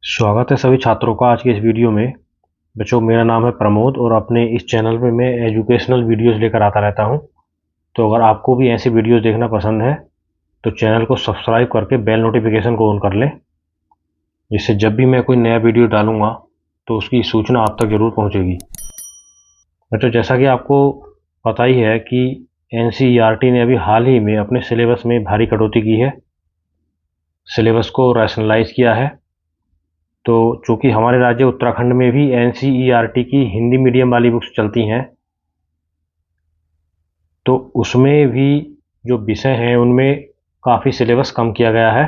स्वागत है सभी छात्रों का आज के इस वीडियो में। बच्चों, मेरा नाम है प्रमोद और अपने इस चैनल पे मैं एजुकेशनल वीडियोस लेकर आता रहता हूं। तो अगर आपको भी ऐसी वीडियोस देखना पसंद है तो चैनल को सब्सक्राइब करके बेल नोटिफिकेशन को ऑन कर लें, जिससे जब भी मैं कोई नया वीडियो डालूंगा तो उसकी सूचना आप तक ज़रूर पहुंचेगी। बच्चों, जैसा कि आपको पता ही है कि NCERT ने अभी हाल ही में अपने सिलेबस में भारी कटौती की है, सिलेबस को रैशनलाइज किया है। तो चूँकि हमारे राज्य उत्तराखंड में भी NCERT की हिंदी मीडियम वाली बुक्स चलती हैं, तो उसमें भी जो विषय हैं उनमें काफ़ी सिलेबस कम किया गया है।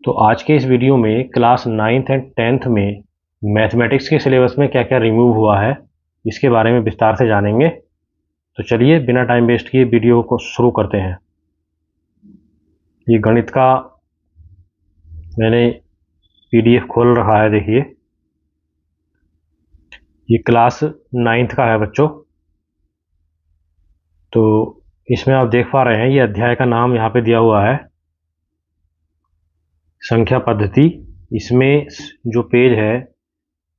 तो आज के इस वीडियो में क्लास 9th एंड 10th में मैथमेटिक्स के सिलेबस में क्या क्या रिमूव हुआ है इसके बारे में विस्तार से जानेंगे। तो चलिए बिना टाइम वेस्ट किए वीडियो को शुरू करते हैं। ये गणित का मैंने PDF खोल रखा है, देखिए ये क्लास 9th का है बच्चों। तो इसमें आप देख पा रहे हैं ये अध्याय का नाम यहाँ पे दिया हुआ है संख्या पद्धति। इसमें जो पेज है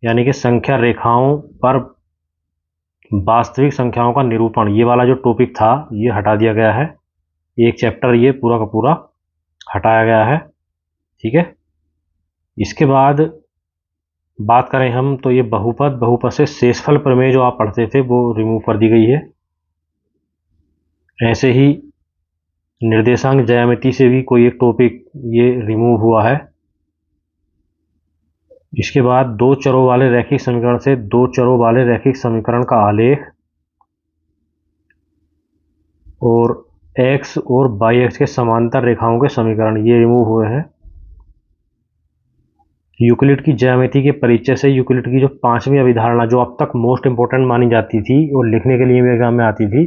यानी कि संख्या रेखाओं पर वास्तविक संख्याओं का निरूपण, ये वाला जो टॉपिक था ये हटा दिया गया है। एक चैप्टर ये पूरा का पूरा हटाया गया है, ठीक है। इसके बाद बात करें हम तो ये बहुपद से शेषफल प्रमेय जो आप पढ़ते थे वो रिमूव कर दी गई है। ऐसे ही निर्देशांक ज्यामिति से भी कोई एक टॉपिक ये रिमूव हुआ है। इसके बाद दो चरों वाले रैखिक समीकरण से दो चरों वाले रैखिक समीकरण का आलेख और x और y के समांतर रेखाओं के समीकरण ये रिमूव हुए हैं। यूक्लिड की ज्यामिति के परिचय से यूक्लिड की जो 5वीं अभिधारणा जो अब तक मोस्ट इंपॉर्टेंट मानी जाती थी और लिखने के लिए भी एग्जाम में आती थी,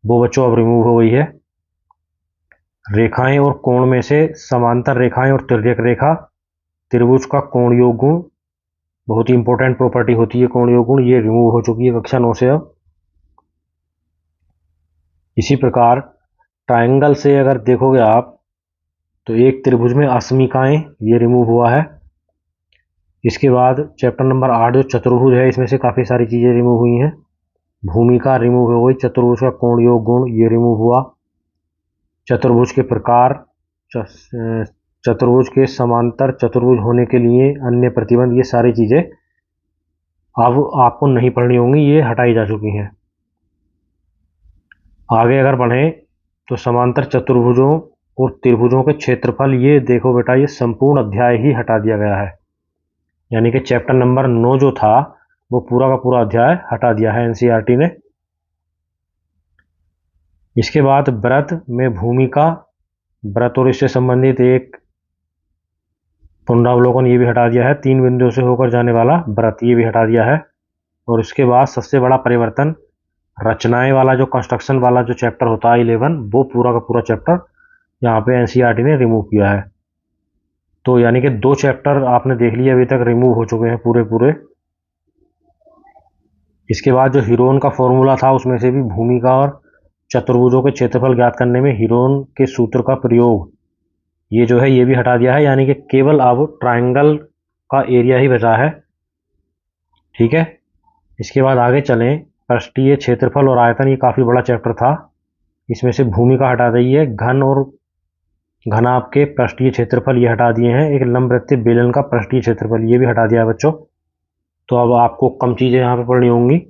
वो बच्चों अब रिमूव हो गई है। रेखाएं और कोण में से समांतर रेखाएं और तिर्यक रेखा, त्रिभुज का कोण योग गुण, बहुत ही इंपॉर्टेंट प्रॉपर्टी होती है कोण योग गुण, ये रिमूव हो चुकी है कक्षा 9 से अब। इसी प्रकार ट्रायंगल से अगर देखोगे आप तो एक त्रिभुज में असमीकाएं ये रिमूव हुआ है। इसके बाद चैप्टर नंबर 8 जो चतुर्भुज है इसमें से काफ़ी सारी चीज़ें रिमूव हुई हैं। भूमिका रिमूव हो गई, चतुर्भुज का कोण योग गुण ये रिमूव हुआ, चतुर्भुज के प्रकार, चतुर्भुज के समांतर चतुर्भुज होने के लिए अन्य प्रतिबंध, ये सारी चीज़ें अब आपको नहीं पढ़नी होंगी, ये हटाई जा चुकी हैं। आगे अगर बढ़ें तो समांतर चतुर्भुजों और त्रिभुजों के क्षेत्रफल, ये देखो बेटा ये संपूर्ण अध्याय ही हटा दिया गया है। यानी कि चैप्टर नंबर 9 जो था वो पूरा का पूरा अध्याय हटा दिया है NCERT ने। इसके बाद व्रत में भूमिका, व्रत और इससे संबंधित एक पुनरावलोकन ये भी हटा दिया है। 3 बिंदुओं से होकर जाने वाला व्रत ये भी हटा दिया है। और उसके बाद सबसे बड़ा परिवर्तन रचनाएं वाला जो कंस्ट्रक्शन वाला जो चैप्टर होता है 11, वो पूरा का पूरा चैप्टर यहाँ पे NCERT ने रिमूव किया है। तो यानी कि 2 चैप्टर आपने देख लिए अभी तक रिमूव हो चुके हैं पूरे पूरे। इसके बाद जो हीरोन का फॉर्मूला था उसमें से भी भूमिका और चतुर्भुजों के क्षेत्रफल ज्ञात करने में हीरोन के सूत्र का प्रयोग ये जो है ये भी हटा दिया है। यानी कि केवल अब ट्रायंगल का एरिया ही बचा है, ठीक है। इसके बाद आगे चलें, पृष्ठीय क्षेत्रफल और आयतन, ये काफ़ी बड़ा चैप्टर था। इसमें से भूमिका हटा दी है, घन और घनाभ के पृष्ठीय क्षेत्रफल ये हटा दिए हैं। एक लंबवृत्तीय बेलन का पृष्ठीय क्षेत्रफल ये भी हटा दिया है बच्चों। तो अब आपको कम चीज़ें यहाँ पे पढ़नी होंगी।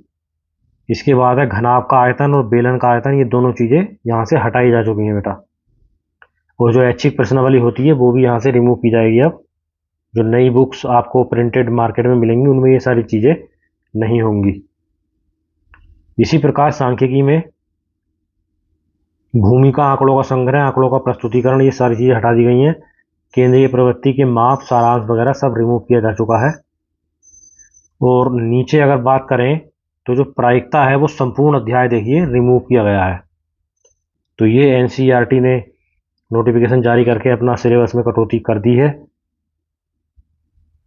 इसके बाद है घनाभ का आयतन और बेलन का आयतन, ये दोनों चीज़ें यहाँ से हटाई जा चुकी हैं बेटा। और जो ऐच्छिक प्रश्नावली होती है वो भी यहाँ से रिमूव की जाएगी। अब जो नई बुक्स आपको प्रिंटेड मार्केट में मिलेंगी उनमें ये सारी चीज़ें नहीं होंगी। इसी प्रकार सांख्यिकी में भूमिका, आंकड़ों का संग्रह, आंकड़ों का प्रस्तुतिकरण, ये सारी चीज़ें हटा दी गई हैं। केंद्रीय प्रवृत्ति के माप, सारांश वगैरह सब रिमूव किया जा चुका है। और नीचे अगर बात करें तो जो प्रायिकता है वो संपूर्ण अध्याय देखिए रिमूव किया गया है। तो ये NCERT ने नोटिफिकेशन जारी करके अपना सिलेबस में कटौती कर दी है।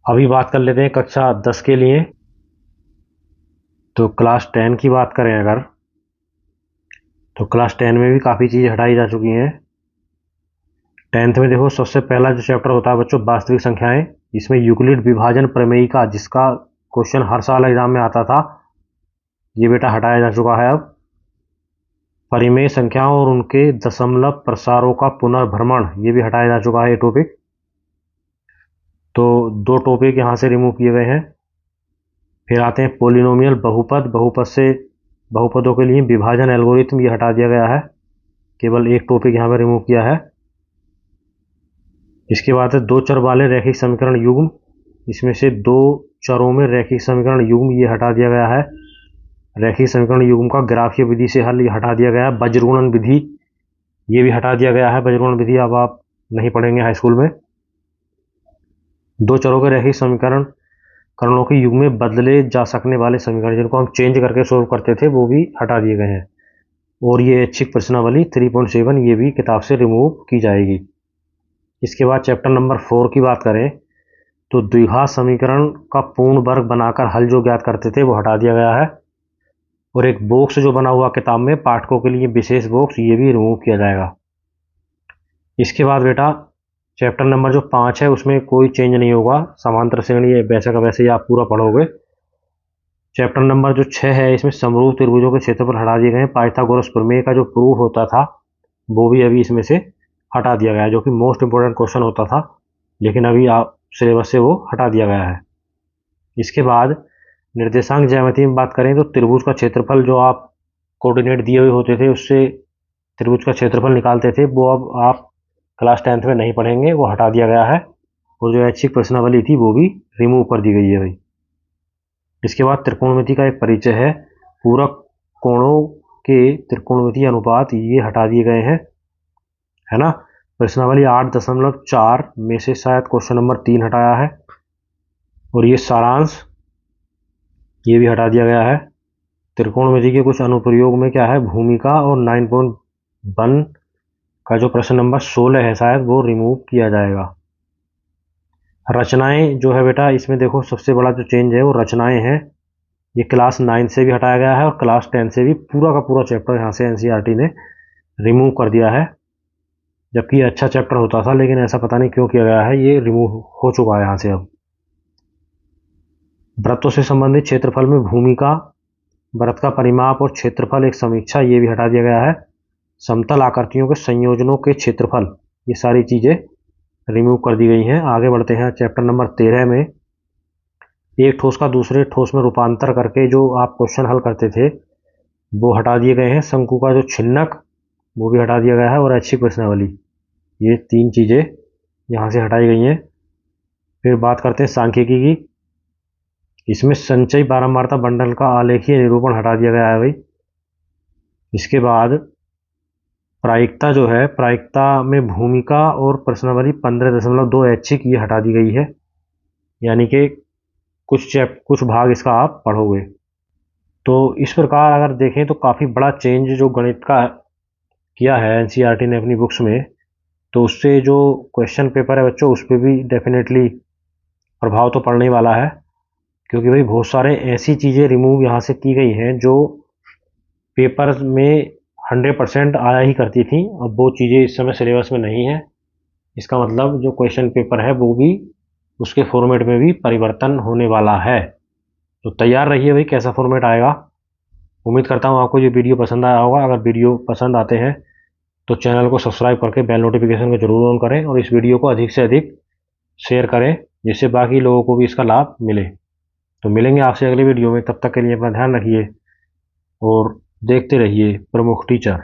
अभी बात कर लेते हैं कक्षा 10 के लिए। तो क्लास 10 की बात करें अगर तो क्लास 10 में भी काफ़ी चीज़ें हटाई जा चुकी हैं। 10th में देखो सबसे पहला जो चैप्टर होता है बच्चों वास्तविक संख्याएं, इसमें यूक्लिड विभाजन प्रमेय का, जिसका क्वेश्चन हर साल एग्जाम में आता था, ये बेटा हटाया जा चुका है अब। परिमेय संख्याओं और उनके दशमलव प्रसारों का पुनर्भ्रमण, ये भी हटाया जा चुका है ये टॉपिक। तो 2 टॉपिक यहाँ से रिमूव किए गए हैं। फिर आते हैं पोलिनोमियल बहुपद। बहुपद से बहुपदों के लिए विभाजन एल्गोरिथम, ये हटा दिया गया है, केवल एक टॉपिक यहाँ पर रिमूव किया है। इसके बाद है 2 चर वाले रैखिक समीकरण युग्म। इसमें से 2 चरों में रैखिक समीकरण युग्म, ये हटा दिया गया है। रैखिक समीकरण युग्म का ग्राफीय विधि से हल, ये हटा दिया गया है। वज्रगुणन विधि, ये भी हटा दिया गया है। वज्रगुणन विधि अब आप नहीं पढ़ेंगे हाई स्कूल में। 2 चरों के रैखिक समीकरण करणों के युग्म में बदले जा सकने वाले समीकरण, जिनको हम चेंज करके सोल्व करते थे, वो भी हटा दिए गए हैं। और ये ऐच्छिक प्रश्नावली 3.7, ये भी किताब से रिमूव की जाएगी। इसके बाद चैप्टर नंबर 4 की बात करें तो द्विघात समीकरण का पूर्ण वर्ग बनाकर हल जो ज्ञात करते थे, वो हटा दिया गया है। और एक बॉक्स जो बना हुआ किताब में पाठकों के लिए विशेष बॉक्स, ये भी रिमूव किया जाएगा। इसके बाद बेटा चैप्टर नंबर जो 5 है, उसमें कोई चेंज नहीं होगा, समांतर श्रेणी ये वैसे का वैसे ही आप पूरा पढ़ोगे। चैप्टर नंबर जो 6 है, इसमें समरूप त्रिभुजों के क्षेत्रफल हटा दिए गए हैं। पाइथागोरस प्रमेय का जो प्रूफ होता था, वो भी अभी इसमें से हटा दिया गया है, जो कि मोस्ट इंपॉर्टेंट क्वेश्चन होता था, लेकिन अभी आप सिलेबस से वो हटा दिया गया है। इसके बाद निर्देशांक ज्यामिति में बात करें तो त्रिभुज का क्षेत्रफल, जो आप कोऑर्डिनेट दिए हुए होते थे उससे त्रिभुज का क्षेत्रफल निकालते थे, वो अब आप क्लास 10th में नहीं पढ़ेंगे, वो हटा दिया गया है। और जो ऐच्छिक प्रश्नावली थी, वो भी रिमूव कर दी गई है भाई। इसके बाद त्रिकोणमिति का एक परिचय है। पूरक कोणों के त्रिकोणमिति अनुपात, ये हटा दिए गए हैं, है ना। प्रश्नावली 8.4 में से शायद क्वेश्चन नंबर 3 हटाया है। और ये सारांश, ये भी हटा दिया गया है। त्रिकोणमिति के कुछ अनुप्रयोग में क्या है, भूमिका और 9.1 का जो प्रश्न नंबर 16 है, शायद वो रिमूव किया जाएगा। रचनाएं जो है बेटा, इसमें देखो सबसे बड़ा जो चेंज है वो रचनाएं हैं। ये क्लास 9 से भी हटाया गया है और क्लास 10 से भी पूरा का पूरा चैप्टर यहाँ से एनसीईआरटी ने रिमूव कर दिया है। जबकि ये अच्छा चैप्टर होता था, लेकिन ऐसा पता नहीं क्यों किया गया है, ये रिमूव हो चुका है यहाँ से अब। वृत्तों से संबंधित क्षेत्रफल में भूमिका, वृत्त का परिमाप और क्षेत्रफल एक समीक्षा, ये भी हटा दिया गया है। समतल आकृतियों के संयोजनों के क्षेत्रफल, ये सारी चीज़ें रिमूव कर दी गई हैं। आगे बढ़ते हैं चैप्टर नंबर 13 में। एक ठोस का दूसरे ठोस में रूपांतर करके जो आप क्वेश्चन हल करते थे, वो हटा दिए गए हैं। शंकु का जो छिन्नक, वो भी हटा दिया गया है। और ऐच्छिक प्रश्नावली, ये 3 चीज़ें यहाँ से हटाई गई हैं। फिर बात करते हैं सांख्यिकी की। इसमें संचयी बारंबारता बंडल का आलेखीय निरूपण हटा दिया गया है भाई। इसके बाद प्रायिकता जो है, प्रायिकता में भूमिका और प्रश्नावली 15.2 ऐच्छिक, ये हटा दी गई है। यानी कि कुछ भाग इसका आप पढ़ोगे। तो इस प्रकार अगर देखें तो काफ़ी बड़ा चेंज जो गणित का किया है एनसीईआरटी ने अपनी बुक्स में, तो उससे जो क्वेश्चन पेपर है बच्चों, उस पर भी डेफिनेटली प्रभाव तो पड़ने वाला है। क्योंकि भाई बहुत सारे ऐसी चीज़ें रिमूव यहाँ से की गई हैं जो पेपर में 100% आया ही करती थी। अब वो चीज़ें इस समय सिलेबस में नहीं है। इसका मतलब जो क्वेश्चन पेपर है, वो भी उसके फॉर्मेट में भी परिवर्तन होने वाला है। तो तैयार रहिए भाई, कैसा फॉर्मेट आएगा। उम्मीद करता हूँ आपको ये वीडियो पसंद आया होगा। अगर वीडियो पसंद आते हैं तो चैनल को सब्सक्राइब करके बेल नोटिफिकेशन को जरूर ऑन करें और इस वीडियो को अधिक से अधिक शेयर करें, जिससे बाकी लोगों को भी इसका लाभ मिले। तो मिलेंगे आपसे अगले वीडियो में, तब तक के लिए अपना ध्यान रखिए और देखते रहिए प्रमुख टीचर।